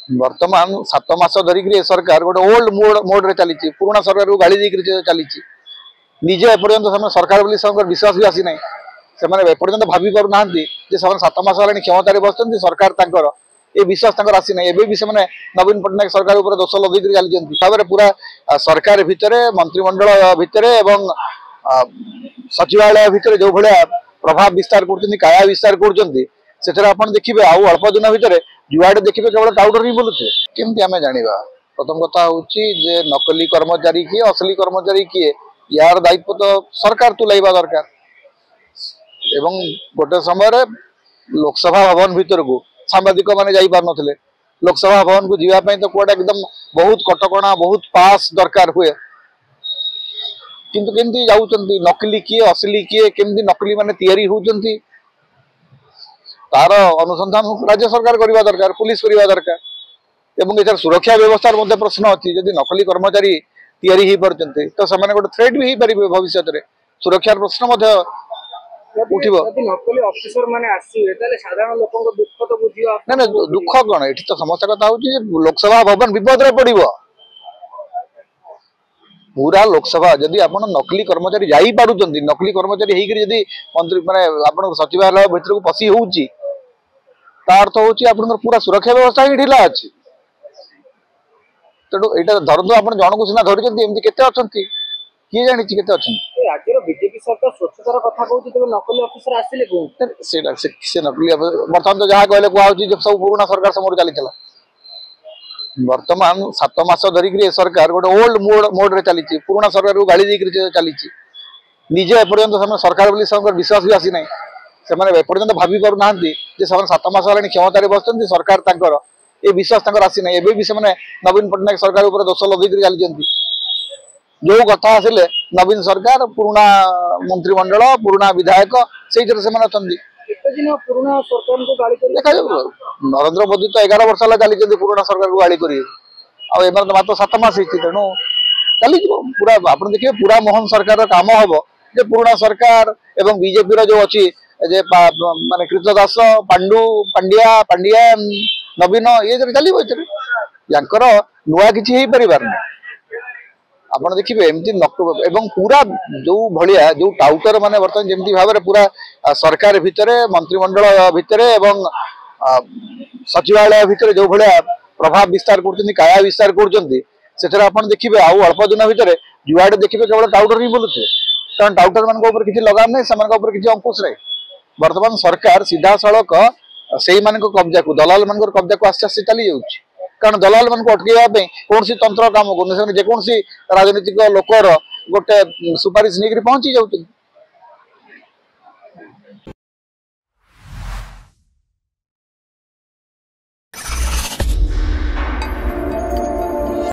वर्तमान 7 मास धरिक सरकार गोटे ओल्ड मोड रे चली पुराना सरकार को गाड़ी देकर चली निजे एपर्यंत सरकार बोली विश्वास भी आसी ना से एपर्यंत भावी पार ना 7 मास है क्षमतार बसते सरकार तांकर ये विश्वास आसी ना एवं भी से नवीन पट्टनायक सरकार उपर दोष लदिक चलती पूरा सरकार भितर मंत्रिमंडल भितर एवं सचिवालय भितर जो भाया प्रभाव विस्तार कर काया विस्तार कर देखिए आउ अल्प दिन भितर जुआड़े देखिए केवल टाउटर ही बोलुचे केमती आम जाना प्रथम कथा हूँ नकली कर्मचारी किए असली कर्मचारी किए यार दायित्व तो सरकार तुलाइबा दरकार एवं गोटे समय लोकसभा भवन भीतर को सांबादिक मैंने जापार नथिले लोकसभा भवन को जीवाई तो कौटा एकदम बहुत कटकणा बहुत पास दरकार हुए किंतु केमती जाऊँच नकली किए असली किए केमती नकली माने तैयारी होती तार अनुसंधान राज्य सरकार करवा दरकार पुलिस करवा दरकार एवं इधर सुरक्षा व्यवस्था प्रश्न अच्छी जदि नकली कर्मचारी तैयारी हो पारती तो से गोटे थ्रेट भी हो पारे भविष्य में सुरक्षार प्रश्न उठिबो नकली ऑफिसर माने आसीबे ताले साधारण लोकन को दुख तो बुझियो ना ना दुख कोन एठी तो समस्या कथा होची लोकसभा भवन विपद रे पड़िबो पूरा लोकसभा जदि आपण नकली कर्मचारी जाई पारुचंती नकली कर्मचारी हेकरी जदि मंत्री माने आपण सचिवालय भीतर को पसी होउची तार अर्थ होची आपण पूरा सुरक्षा व्यवस्था ही ढिला अछि तेडो एटा धरतो आपण जण को सिना धरिचंती एमती केते अछंती किए जानि छि केते अछंती राज्य बीजेपी सरकार स्वच्छतार कथा कहूची तबे नकली ऑफिसर आसिले को से नकली बर्तमान तो जहाँ कहले कहूँ सब पुराना सरकार समय चली वर्तमान 7 मास धरिक सरकार गोटे ओल्ड मोड रे चली पुराना सरकार को गाड़ी देकर चली निजे एपर्यंत सरकार बोली विश्वास भी आसी ना से एपर्यंत भावी पार ना 7 मास है क्षमतार बसते सरकार तांकर ये विश्वास आसी ना एवं भी से नवीन पट्टनायक सरकार उपर दोष लदिक चलती जो कथा आसिले नवीन सरकार पुराना मंत्रिमंडल पुराना विधायक से देखा नरेंद्र मोदी तो 11 वर्ष चली पुराना सरकार को गाड़ी कर तो मात्र 7 मास तेणु चली पूरा आप देखिए पूरा मोहन सरकार काम हम जे पुराना सरकार एवं बीजेपी जो अच्छी माने कृतदास पांडु पांड्या पांड्या नवीन ये चलो यार नुआ कि पार आपड़ देखिए एमती एवं पूरा जो भाया जो टाउटर माने बर्तमान जमती भाव में पूरा सरकार भितर मंत्रिमंडल भितर एवं सचिवालय भितर जो भाया प्रभाव विस्तार कर काया विस्तार कर देखिए आउ अल्प दिन भितर जुआड़े देखिए केवल टाउटर ही बोलुचे कारण टाउटर मान किसी लगाम नहीं से किसी अंकुश नहीं वर्तमान सरकार सीधा सड़क से कब्जा को दलाल मान कब्जा को आस्ते आस्ते चली जाऊँगी कारण दलाल मान को अटकैया कौन तंत्र काम कर जेकोसी राजनीतिक लोकर गोटे सुपारिश नहीं पहुंची जाऊँ